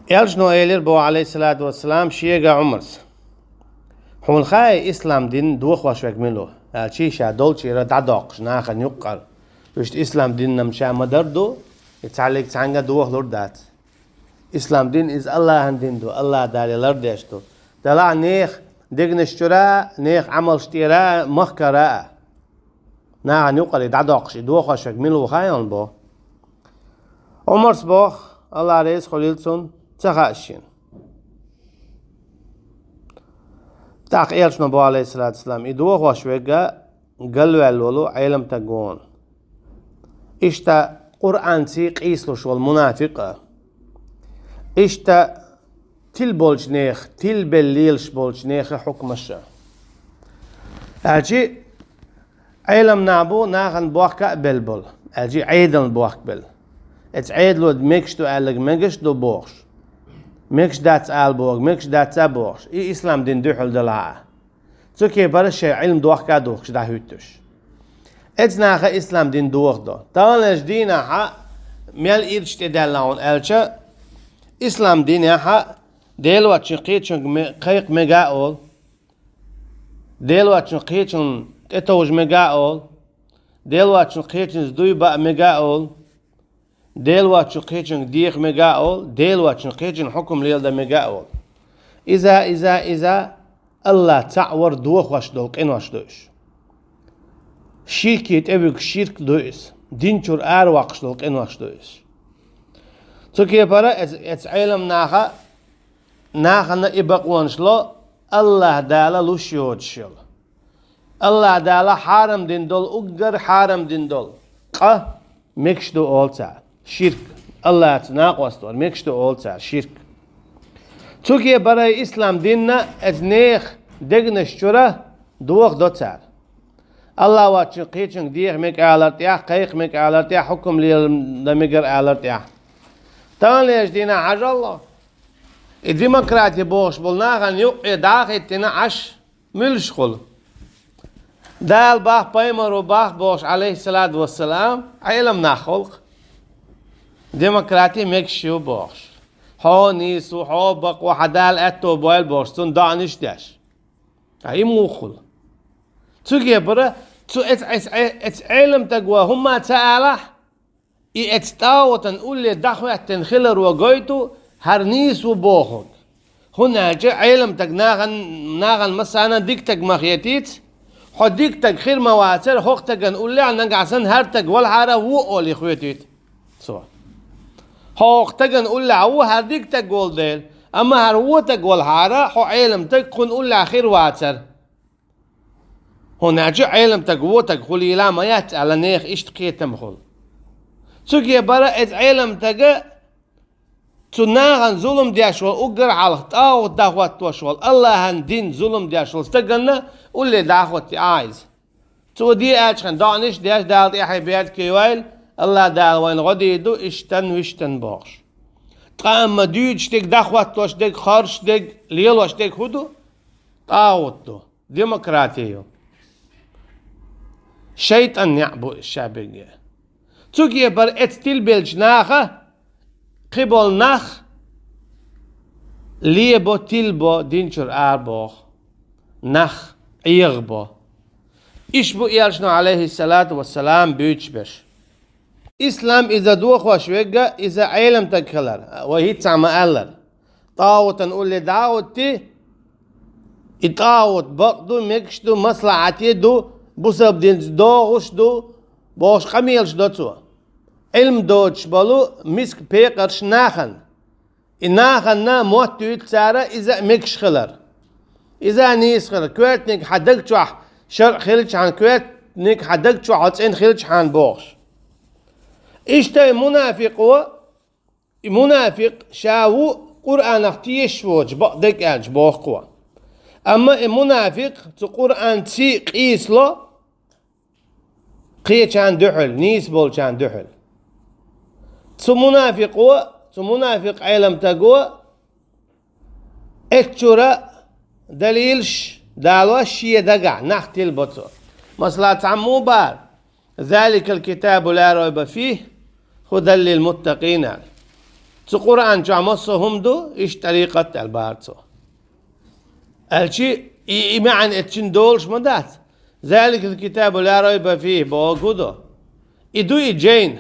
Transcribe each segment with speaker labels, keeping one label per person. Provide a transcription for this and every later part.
Speaker 1: Elçno eyler bu aleyhissalatu vesselam şiyega umrs. Hon khay islam din duh washwek milo. Elçi şa dolçi ra dadaq naxan yuqqar. İşte islam din nam şa madardo italik sanga duh lordat. Islam din is Allah'ın dindu. Allah daliler deştu. Dala neh degneştura neh amal shtira mahkara. Naxan yuqqar dadaq duh washwek milo khayon bu. Umrs bu Allah reis khalilson تخاشين تاق إلشنا بو عليه الصلاة والسلام إدوه وشويقا قلوا اللولو علم تقون إشتا قرآن سيق إيسلو شو المنافقة إشتا تل بولجنيخ تل بليلش بولجنيخ حكم الشا أجي علم نابو ناغن بوحكا بلبل أجي عيدن بوحك بل اتعيدلو دمكشتو ألق مكشتو بوخش مكش دات البوغ مكش دات ابوغ اسلام دين دوحل دلا تسكي برش علم دوخ كا دوخ دا هوتش اتنا خ اسلام دين دوخ دو تانش دينا ح ميل ايرشت دلون الچا اسلام دين ح ديلو تشقيچن قيق ميغاول ديلو تشقيچن اتوج ميغاول ديلو تشقيچن دويبا ميغاول ديلوات شقيجن ديخ مجاول ديلوات شقيجن حكم ليل ده مجاول إذا الله تعور دوخ واش دوق إن واش دوش شركة أبيك شرك دويس دينشور واقش دوق إن واش دويس تكيه برا علم ناخا نإبق وانشلو الله دالا لوشيود شل الله دالا حارم دين دول أقدر حارم دين دول مكش دو أولتا شرك الله تناقوستور مكشتو أولتا شرك توكي براي إسلام ديننا أزنيخ دقنش شورا دوخ دوتار الله واتشن قيتشن ديخ مك آلرتيا قيق مك آلرتيا حكم لي دمجر آلرتيا تان ليش دينا حاج الله الديمقراطية بوش بولناغن يقعي داخل تنا عش ملشخل دال باخ بايمرو باخ بوش عليه الصلاة والسلام علم ناخلق ديمقراطي مكشيو بوش هو نيسو هو بق وحدال اتو بويل بوش تون دانش داش هاي موخل تجي برا تو ات علم تقوى هما تعالى اتستاو تنقول لي دخوة تنخلر وقويتو هر نيسو بوخد هنا جا علم تق ناغن مسانا ديك تق مخيتيت خو ديك تق خير مواتر خوخ تق نقول لي عن نقعسن هر تق والحارة وقولي خويتيت سوا هو تجن قول له هرديك تقول ديل أما هو تقول هارا هو علم تكون قول له خير واتر هنا جاء علم تقول تقولي لا ما يات على نيخ إيش تقيت مخول تجي برا إذ علم تجا تناغن ظلم دياشول أقدر على أو دعوة توشول الله هندين ظلم دياشول استجنا قول لي دعوة عايز تو دي أشخن دانش دياش دالت يحيى بيت كيويل الله دال وين غادي يدو اشتن وشتن باش تقام مدود شتك دخوات توش دك خارش دك ليل واش دك هدو طاوتو ديمقراطيو شيطان يعبو الشعبية تجي بر اتستيل بالجناخة قبل نخ ليبو تلبو دينشر اربوخ نخ يغبو إشبو إيرشنو عليه الصلاة والسلام بيتشبش إسلام إذا دوخ وشويقة إذا علم تكلر وهي تعمى ألر طاوة نقول لي دعوتي إطاوت بقدو مكشدو مصلحتي دو بسبب دين دوغش دو باش قميلش دو تو علم دوتش بالو مسك بيقرش ناخن إناخن نا موتو يتسارة إذا مكش خلر إذا نيس خلر كويت نيك حدق شوح شرق خلج عن كويت نيك حدق شوح عطسين خلج عن بوغش إشتا منافق شاو قرآن اختيش وج بقدك أنج بوخوا أما منافق تو قرآن تي قيس له قية كان دحل نيس بول كان دحل تو منافق علم تقوى اكتورا دليلش دالوا شيء دقع نحتي البطو مصلحة عمو بار ذلك الكتاب لا ريب فيه هدى للمتقين تو قرآن جامصهم دو إيش طريقة البارتو الشيء إيمان اتشن دولش مدات ذلك الكتاب لا ريب فيه بوجوده إدو إجين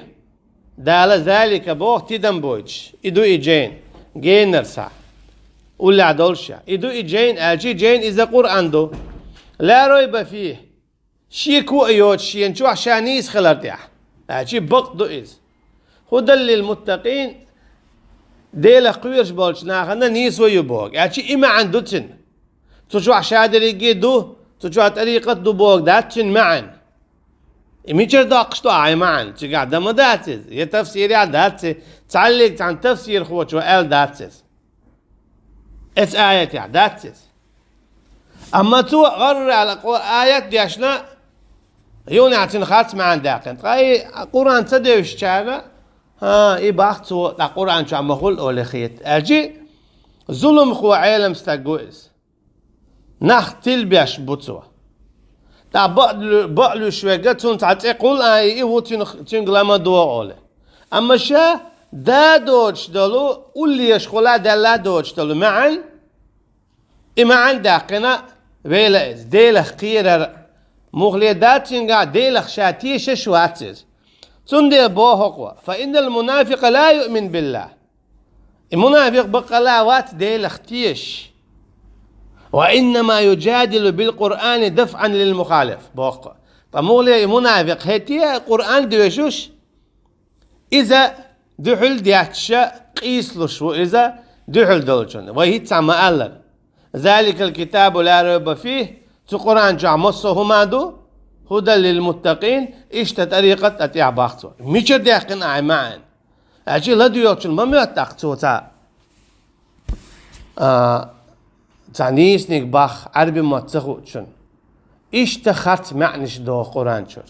Speaker 1: دال ذلك بوه تدم بويش إدو إجين جينرسا ولا عدولشا إدو إجين الشيء جين إذا قرآن دو لا ريب فيه شي كو أيوت شي نشوح شانيس خلرتيح الشيء بق دو إز هدى للمتقين ديلا قويرش بولش ناخنا نيس ويبوغ الشيء إما عنده تن تشوح شادري جدو تشوح طريقة دو بوغ داتن معا ميشر داقشتو عاي معا تقعد ما داتز يتفسير يا داتز تعلق عن تفسير خوتشو ال داتز اتس آيات يا داتز اما تو غر على آيات دياشنا يوني عتن خاتم معا داقن تقاي قرآن تدوش شانا ها يباختو دا قرآن شو عم اقول اولي خيط اجي ظلم خو عالم ستاقوئز نخ تلبيش بوتسوا تا بقلو شويقتون تعطي قول اي هو تنقلما دوا اولي اما شا دا دوش دلو واللي يشخلا دا لا دوش دلو معن معن داقنا ويلا از ديلخ قيرر مغلي داتشنغا ديلخ شاتيش شواتز تندي بوهقوا فإن المنافق لا يؤمن بالله المنافق بقلاوات ديلخ تيش وإنما يجادل بالقرآن دفعا للمخالف بوقع فمغلي منافق هتي قرآن دوشوش إذا دحل دياتشا قيسلوش وإذا دحل دولشون وهي تسمى ألر ذلك الكتاب لا ريب فيه تقرآن جامصه مادو هدى للمتقين إشتا طريقة أتيع باختو ميشر ديقن أعي معن أجي لدو يوتشن ما ميوتاقتو تا تعنيس نيك باخ عربي ما تسخوتشن إشتا خرط معنش دو قرآن شر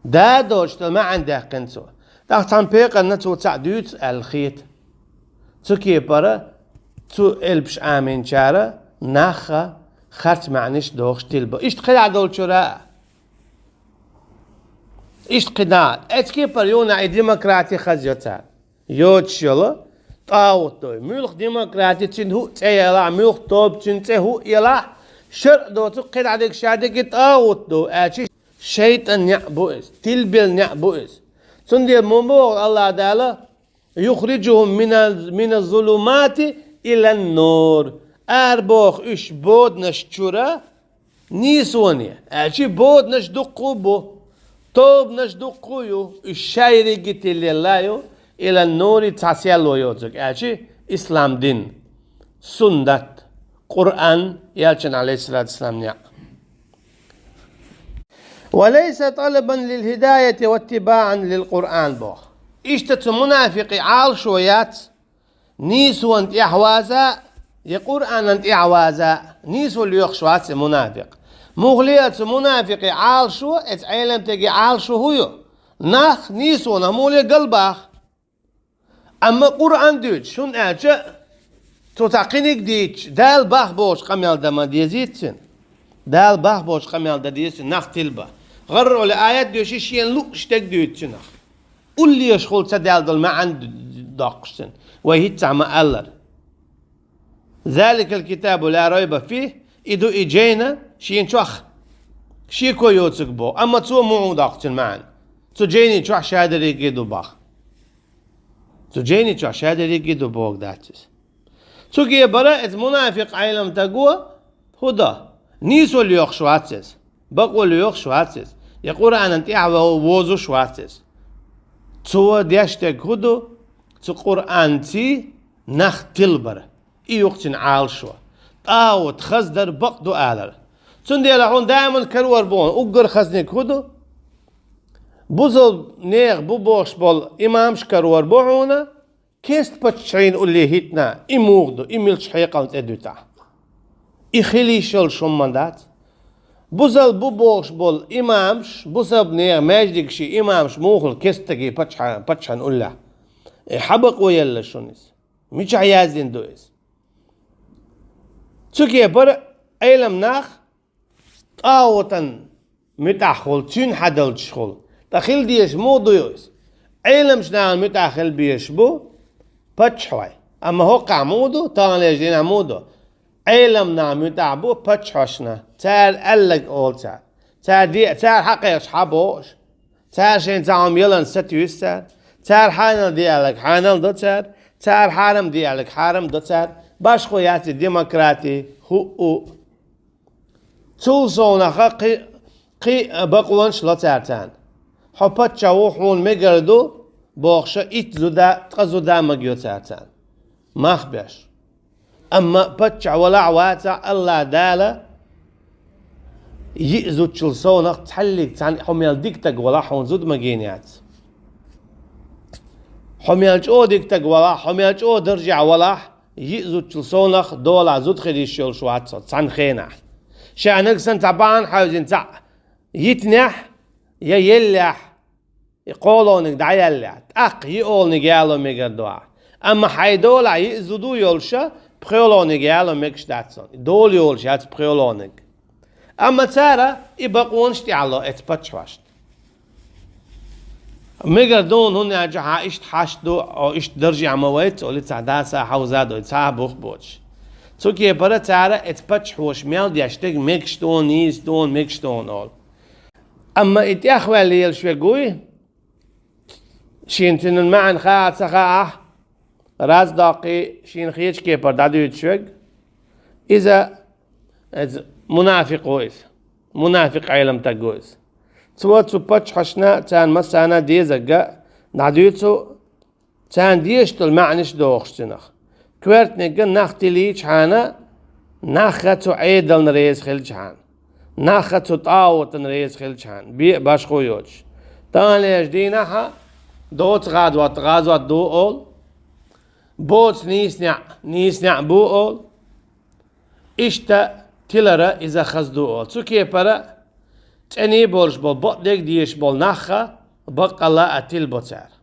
Speaker 1: دا دوشتا معن ديقن تو تاختان بيقا نتو تعدوت الخيط تو كيبارا تو البش آمين شارا ناخا خرط معنش دوخش تلبا إشت خلع دول شراء إيش قناع أتكي بريونا ديمقراطي خزيوتا يوتش يلا طاوت دوي ملخ ديمقراطي تنهو تيلا ملخ توب تنتهو يلا شر دو تقيد عليك شادك طاوت دو أتشي شيطان يعبوئس تلبل يعبوئس تندي مبوغ الله تعالى يخرجهم من الظلمات إلى النور أربوخ إش بود نشتورا نيسونيا أتشي بود نشدقو بو توب نشدقويو الشايري جت لله إلى النور تسيالو يوزك أشي إسلام دين سنة قرآن يالشن عليه الصلاة والسلام وليس طلبا للهداية واتباعا للقرآن بو إشتت منافقي عال شويات نيسو انت إحوازا يقرآن انت إحوازا نيسو اللي يخشوات منافق مغلية منافق عال شو اتعلم تجي عال شو هو ناخ نيسو نمولي قلباخ اما قرآن دوج شون اجا تتقينك ديج دال باخ بوش قميال دما ديزيتسن دال باخ بوش قميال دا ديزيتسن ناخ تلبا غرروا لآيات دوشي شين لوك شتك دوتسن قول لي يشغل تدال دل ما عند داقشتن وهي تعمى ألر ذلك الكتاب لا ريب فيه إدو إجينا شين شوخ شي كو يوتسك بو أما تو مو داقتن معن تو جيني شوخ شادري كيدو باخ تو جيني شوخ شادري كيدو بوك داتس تو كي برا منافق عالم تقوى هدا نيسو اللي يوخ شواتسس بقوا اللي يوخ شواتسس يقول أنا انت أعوى ووزو شواتسس تو ديشتك هدو تو قرآن تي نخ تلبر إيوقتن عال شو طاوت خزدر بقدو آلر تندي لحون دائما كرور بون اقر خزنك هدو بوزل نيغ بوبوش بول إمامش كرور بوعونا كيست بتشعين اللي هيتنا إموغدو إميلش حيقال تدوتا إخلي شل شماندات بوزل بوبوش بول إمامش بوزل نيغ ماجدك شي إمامش موغل كيستكي بتشعن الله حبق ويلا شونيس مش عيازين دويس تسوكي بر أيلم ناخ طاوتن متأخل تين حدل تشخل تخيل ديش مو دويس أيلم شنال متأخل بيش بو بتشوي أما هو قعمودو تان ليجين عمودو علم نام يتعبو بتشوشنا تار ألق أول تار دي تار حقيقش حبوش تار شين تعم يلن ستيوس تار حانل ديالك حانل دو تار حارم ديالك حارم دو باش خوياتي ديمقراطي هو تولسونا قي بقوانش لا تارتان حبت شاوحون مقردو بوخشا اتزودا تقزودا مقيو تارتان مخبش أما بتشع ولا عواتا الله دالا يئزو تشلسونا تحليك تان حميال ديكتك ولا حون زود مقينيات حميال جو ديكتك ولا حميال جو درجع ولا يئزو تشلسونا دولا زود خديش يول شواتسو تان خينا شانك سن تعبان حاوزين تع يتنح يا يلح يقولونك دع يلح أق يقولنك يالو ميقردوا أما حيدولا يئزودو يولشا بخيولونك يالو ميكش داتسون دول يولشا هات بخيولونك أما تارا يبقونش تعالو اتبتشواشت ميقردون هون يجحا اشت حاشدو أو اشت درجي عمويت أو لتعداسا حوزادو يتساها بوخ بوش توكي برا تارا اتبتش هوش ميال دياشتك ميكشتون نيستون ميكشتون أول أما اتياخوة اللي يلشوي قوي شين تنن معن خاعت سخاعه راز داقي شين خيش كيبر دادو يتشوق إذا منافق ويس منافق علم تقويس توا تبتش حشنا تان مسانا ديزقا دادو يتسو تان ديشتو المعنش دوخشتنخ كويرت نقا ناختي ليش حانا ناختو عيدل نريز خلج حان ناختو طاوت نريز خلج حان بي باش خويوش تان ليش ديناها دوت غادوات دو أول بوت نيسنع بو أول إشتا تلرا إذا خزدو أول تسوكي برا تاني بولش بول بطلق ديش بول ناخا بق الله أتل بوتار